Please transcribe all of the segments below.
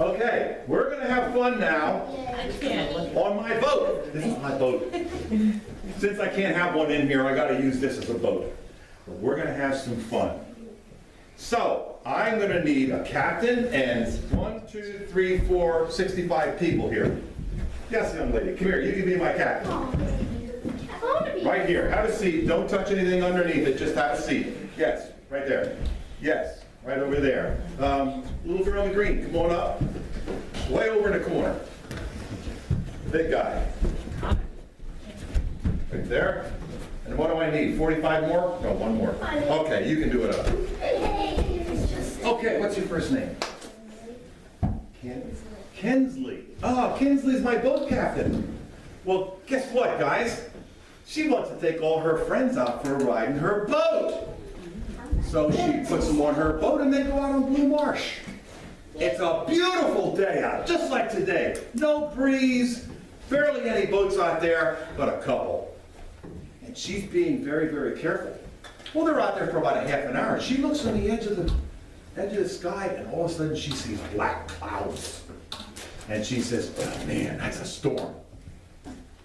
Okay, we're going to have fun now on my boat. This is my boat. Since I can't have one in here, I got to use this as a boat. But we're going to have some fun. So, I'm going to need a captain and 65 people here. Yes, young lady, come here. You can be my captain. Right here. Have a seat. Don't touch anything underneath it. Just have a seat. Yes, right there. Yes, right over there. Little girl in the green, come on up. Way over in the corner. Big guy. Right there. And what do I need? 45 more? No, one more. Okay, you can do it up. Okay, what's your first name? Kinsley. Oh, Kinsley's my boat captain. Well, guess what, guys? She wants to take all her friends out for a ride in her boat. So she puts them on her boat and they go out on Blue Marsh. It's a beautiful day out, just like today. No breeze, barely any boats out there, but a couple. And she's being very, very careful. Well, they're out there for about a half an hour. She looks on the edge of the sky, and all of a sudden she sees black clouds. And she says, oh man, that's a storm.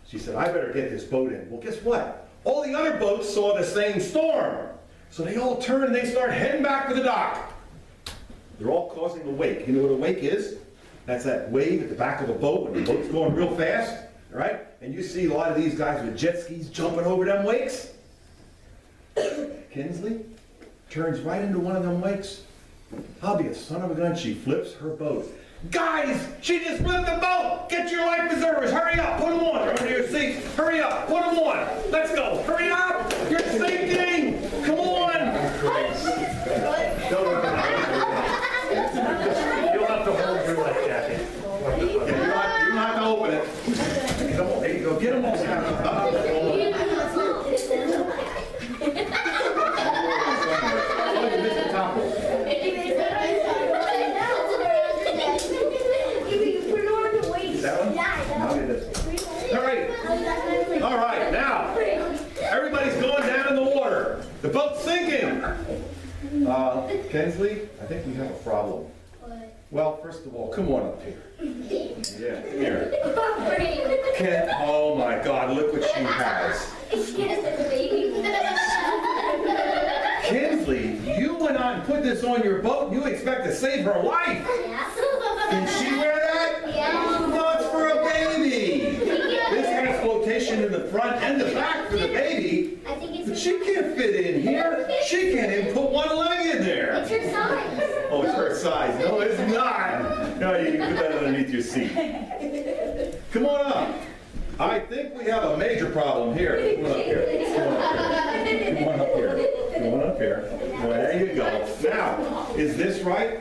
She said, I better get this boat in. Well, guess what? All the other boats saw the same storm. So they all turn and they start heading back to the dock. They're all causing a wake. You know what a wake is? That's that wave at the back of a boat when the boat's going real fast, all right? And you see a lot of these guys with jet skis jumping over them wakes. Kinsley turns right into one of them wakes. I'll be a son of a gun. She flips her boat. Guys, she just flipped the boat! Get your life preservers, hurry up, put them on, they're under your seat, hurry up, put them on, let's go, hurry up, you're sinking, come on! You'll have to hold your life jacket. You don't have to open it. Come on, there you go, get them all down. All right, now, everybody's going down in the water. The boat's sinking. Kinsley, I think we have a problem. Well, first of all, come on up here. Yeah, here. Oh my God, look what she has. Kinsley, you went on and put this on your boat, and you expect to save her life. Can she wear that? No, it's for a baby. This has flotation in the front and the back for the baby. But she can't fit in here. She can't even put one leg in there. It's her size. Oh, it's her size. No, it's not. No, you can put that underneath your seat. Come on up. I think we have a major problem here. Come on up here. Come on up here. Come on up here. Well, there you go. Now, is this right?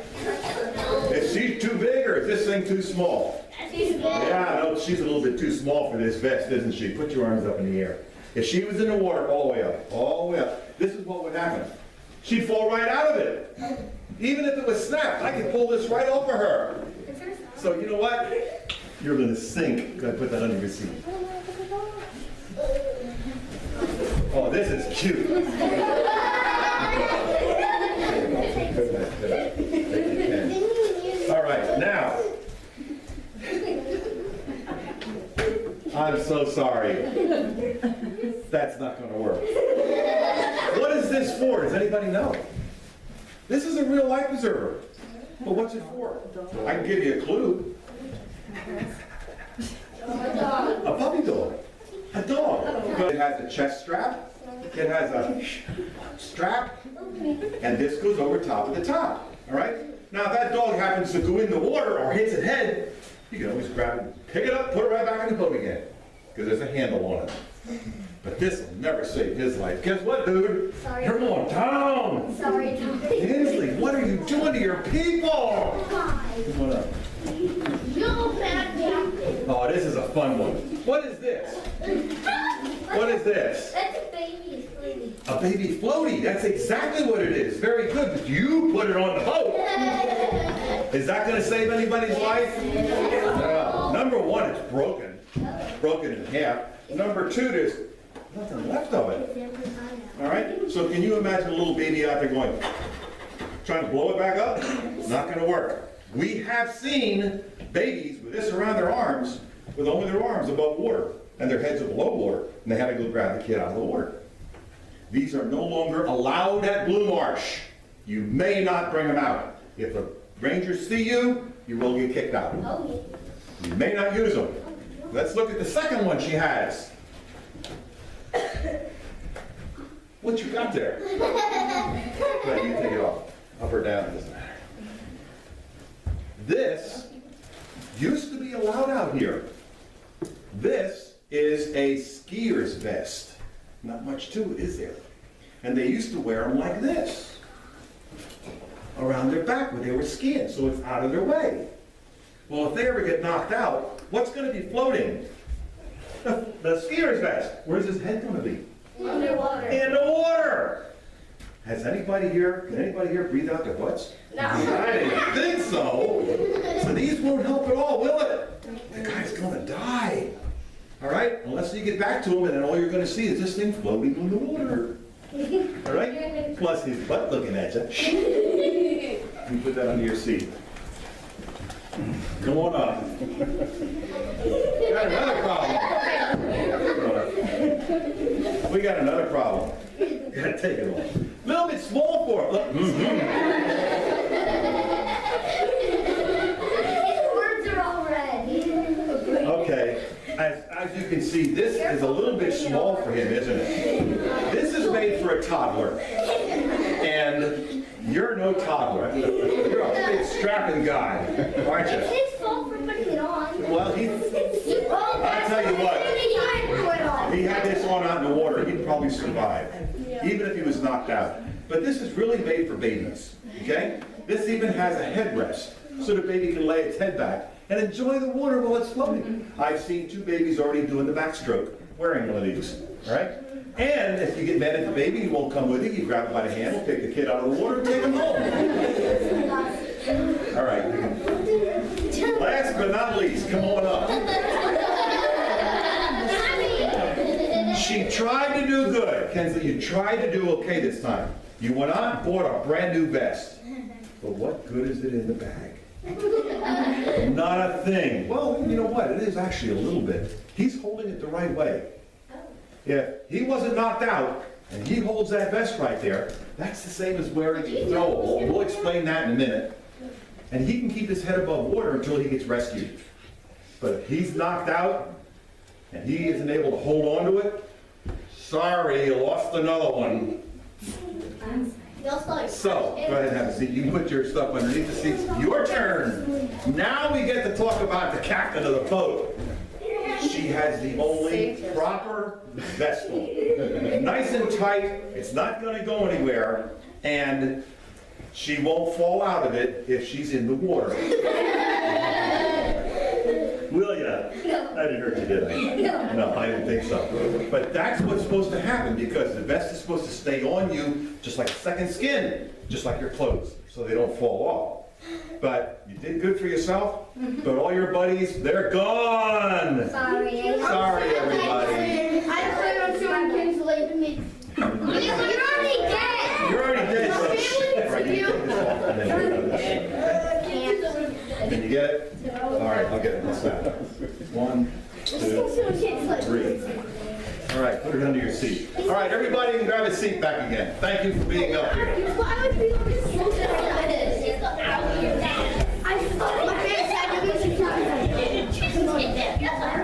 Is she too big or is this thing too small? Yeah, no, she's a little bit too small for this vest, isn't she? Put your arms up in the air. If she was in the water all the way up, this is what would happen. She'd fall right out of it. Even if it was snapped, I could pull this right over her. So you know what? You're going to sink. Go ahead, put that under your seat. Oh, this is cute. All right, now. I'm so sorry. That's not going to work. What is this for? Does anybody know? This is a real life preserver. But what's it for? I can give you a clue. A puppy dog. A dog. It has a chest strap. It has a strap. And this goes over top of the top. All right? Now, if that dog happens to go in the water or hits its head, you can always grab it, pick it up, put it right back in the boat again. Because there's a handle on it. But this will never save his life. Guess what, dude? Sorry. You're going down. Sorry, Tom. Kinsley, what are you doing to your people? Come on up. Oh, this is a fun one. What is this? What is this? That's a baby floaty. A baby floaty. That's exactly what it is. Very good. But you put it on the boat. Is that going to save anybody's life? No. Number one, it's broken. Broken in half. Number two, there's nothing left of it. All right? So can you imagine a little baby out there going, trying to blow it back up? Not going to work. We have seen babies with this around their arms, with only their arms above water, and their heads are below water, and they had to go grab the kid out of the water. These are no longer allowed at Blue Marsh. You may not bring them out. If the rangers see you, you will get kicked out. Oh, You may not use them. Let's look at the second one she has. What you got there? Go ahead, you can take it off. Up or down, doesn't matter. This used to be allowed out here. This is a skier's vest. Not much to it, is there? And they used to wear them like this, around their back when they were skiing, so it's out of their way. Well, if they ever get knocked out, what's going to be floating? The skier's vest. Where's his head going to be? underwater. In the water. Can anybody here breathe out their butts? No. I didn't think so. So these won't help at all, will it? The guy's gonna die. All right? Unless you get back to him and then all you're gonna see is this thing floating in the water. All right? Plus his butt looking at you. You put that under your seat. Come on up. Got another problem. We got another problem. Gotta take it off. A little bit small for it. Look. His words are all red. Okay. As you can see, this is a little bit small for him, isn't it? This is made for a toddler. And you're no toddler. You're a big strapping guy, aren't It's you? his fault for putting it on. Well, I'll tell you what. If he had this on out in the water, he'd probably survive, even if he was knocked out. But this is really made for babies, okay? This even has a headrest, so the baby can lay its head back and enjoy the water while it's floating. I've seen 2 babies already doing the backstroke wearing one of these, all right? And if you get mad at the baby, he won't come with you. You grab him by the hand, take the kid out of the water, and take him home. All right. Last but not least, come on up. She tried to do good. Kensley, you tried to do okay this time. You went out and bought a brand new vest. But what good is it in the bag? Not a thing. Well, you know what? It is actually a little bit. He's holding it the right way. If he wasn't knocked out, and he holds that vest right there, that's the same as wearing throwable. We'll explain that in a minute. And he can keep his head above water until he gets rescued. But if he's knocked out, and he isn't able to hold on to it, sorry, you lost another one. So, go ahead and have a seat. You can put your stuff underneath the seats. Your turn. Now we get to talk about the captain of the boat. She has the only proper vest on. Nice and tight. It's not going to go anywhere. And she won't fall out of it if she's in the water. Will ya? I didn't hurt you, did I? No, I didn't think so. But that's what's supposed to happen because the vest is supposed to stay on you just like a second skin, just like your clothes, so they don't fall off. But you did good for yourself, but all your buddies, they're gone. Sorry. Sorry, everybody. I plan on showing Kinsley to me. You're already dead. You're already dead, so all right, you take this off, and then you get it? All right, I'll get it. What's that? 1, 2, 3. All right, put it under your seat. All right, everybody can grab a seat back again. Thank you for being up here. Why would people be so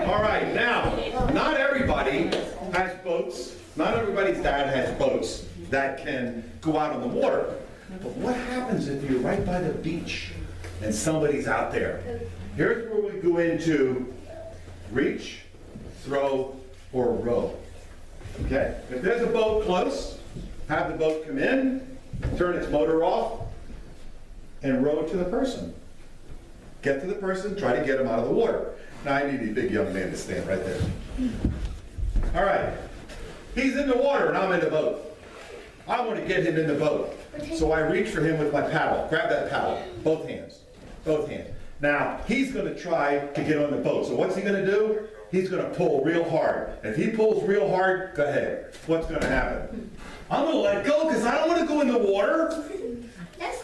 All right, now, not everybody has boats. Not everybody's dad has boats that can go out on the water. But what happens if you're right by the beach and somebody's out there? Here's where we go into reach, throw, or row. Okay, if there's a boat close, have the boat come in, turn its motor off, and row to the person. Get to the person, try to get him out of the water. Now I need a big young man to stand right there. All right, he's in the water and I'm in the boat. I want to get him in the boat. So I reach for him with my paddle. Grab that paddle, both hands, both hands. Now, he's going to try to get on the boat. So what's he going to do? He's going to pull real hard. If he pulls real hard, go ahead. What's going to happen? I'm going to let go because I don't want to go in the water.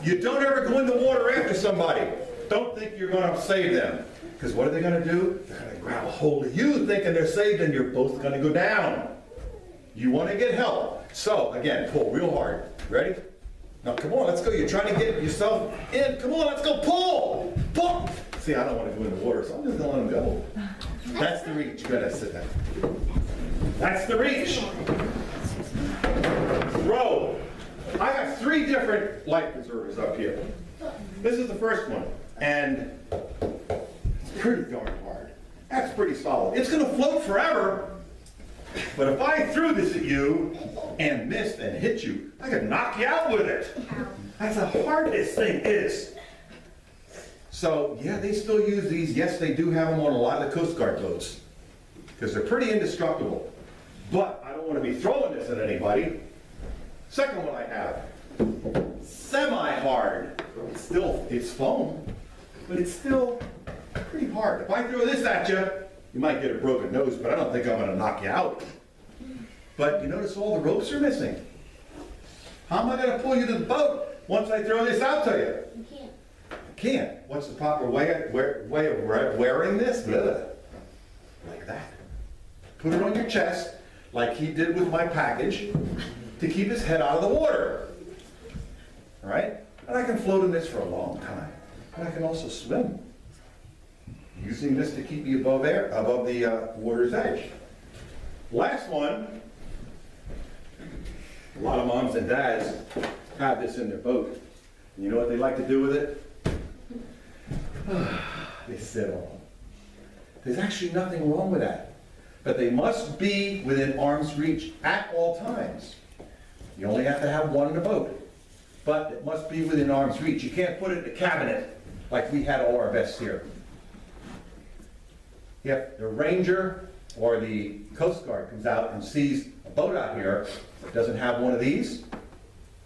You don't ever go in the water after somebody. Don't think you're going to save them. Because what are they going to do? They're going to grab a hold of you thinking they're saved, and you're both going to go down. You want to get help. So, again, pull real hard. Ready? Now, come on, let's go. You're trying to get yourself in. Come on, let's go. Pull! Pull! See, I don't want to go in the water, so I'm just going to let them go. That's the reach. You gotta sit down. That's the reach. Row. I have 3 different life preservers up here. This is the first one, and it's pretty darn hard. That's pretty solid. It's going to float forever, but if I threw this at you and missed and hit you, I could knock you out with it. That's how hard this thing is. So, yeah, they still use these. Yes, they do have them on a lot of the Coast Guard boats because they're pretty indestructible. But I don't want to be throwing this at anybody. Second one I have, semi-hard. It's foam, but it's still pretty hard. If I throw this at you, you might get a broken nose, but I don't think I'm going to knock you out. But you notice all the ropes are missing. How am I going to pull you to the boat once I throw this out to you? You can't. I can't. What's the proper way of wearing this? Ugh. Like that. Put it on your chest, like he did with my package, to keep his head out of the water. All right? And I can float in this for a long time. And I can also swim, using this to keep me above the water's edge. Last one, a lot of moms and dads have this in their boat. And you know what they like to do with it? They sit on them. There's actually nothing wrong with that. But they must be within arm's reach at all times. You only have to have one in the boat. But it must be within arm's reach. You can't put it in a cabinet like we had all our vests here. If the ranger or the Coast Guard comes out and sees a boat out here that doesn't have one of these,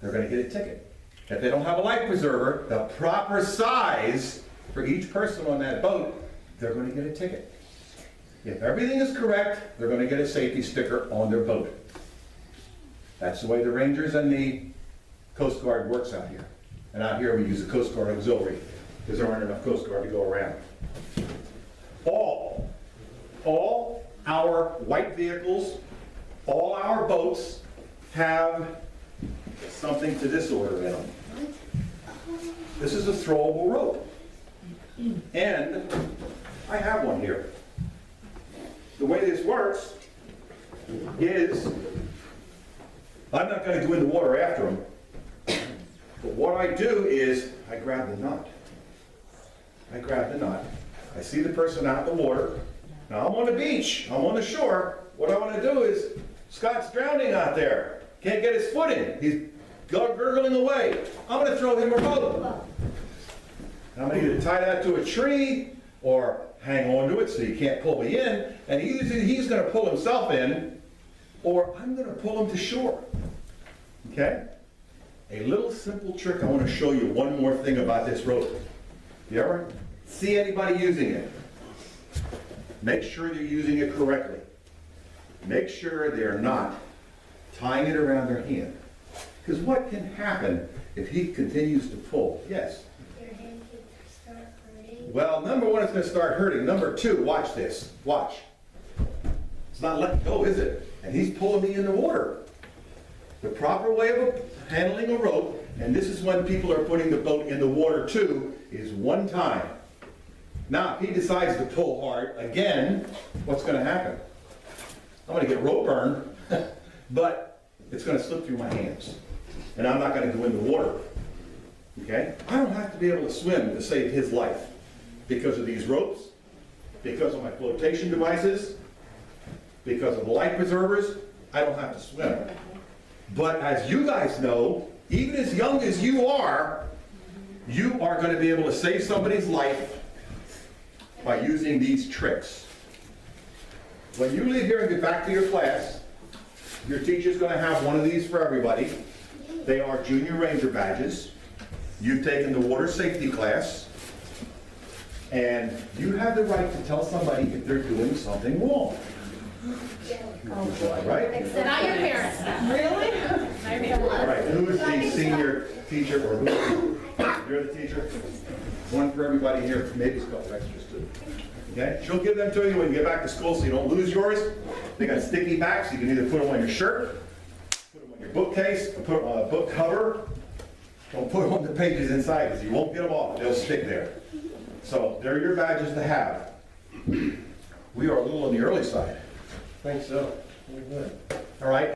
they're going to get a ticket. If they don't have a life preserver, the proper size for each person on that boat, they're going to get a ticket. If everything is correct, they're going to get a safety sticker on their boat. That's the way the Rangers and the Coast Guard works out here. And out here we use the Coast Guard Auxiliary because there aren't enough Coast Guard to go around. All our white vehicles, all our boats have something to this order in them. This is a throwable rope. And I have one here. The way this works is, I'm not going to go in the water after them, but what I do is I grab the knot. I see the person out in the water. Now I'm on the beach, I'm on the shore. What I want to do is, Scott's drowning out there. Can't get his foot in. He's gurgling away. I'm going to throw him a rope. I'm going to either tie that to a tree or hang on to it so he can't pull me in. And either he's going to pull himself in or I'm going to pull him to shore. Okay? A little simple trick I want to show you one more thing about this rope. You ever see anybody using it? Make sure they're using it correctly. Make sure they're not tying it around their hand. Because what can happen if he continues to pull? Yes? Your hand could start hurting. Well, number one, it's going to start hurting. Number two, watch this. Watch. It's not letting go, is it? And he's pulling me in the water. The proper way of handling a rope, and this is when people are putting the boat in the water too, is one time. Now, if he decides to pull hard again, what's going to happen? I'm going to get rope burn, but it's going to slip through my hands. And I'm not going to go in the water. Okay? I don't have to be able to swim to save his life because of these ropes, because of my flotation devices, because of the life preservers. I don't have to swim. But as you guys know, even as young as you are going to be able to save somebody's life by using these tricks. When you leave here and get back to your class, your teacher's going to have one of these for everybody. They are Junior Ranger badges. You've taken the water safety class, and you have the right to tell somebody if they're doing something wrong. Right? Not your parents. Really? All right, who is the senior teacher, or who? You're the teacher? One for everybody here, maybe a couple extras too. Okay? She'll give them to you when you get back to school so you don't lose yours. They got sticky backs, so you can either put them on your shirt, put them on your bookcase, or put them on a book cover. Don't put them on the pages inside because you won't get them off. They'll stick there. So they're your badges to have. We are a little on the early side. Think so. All right?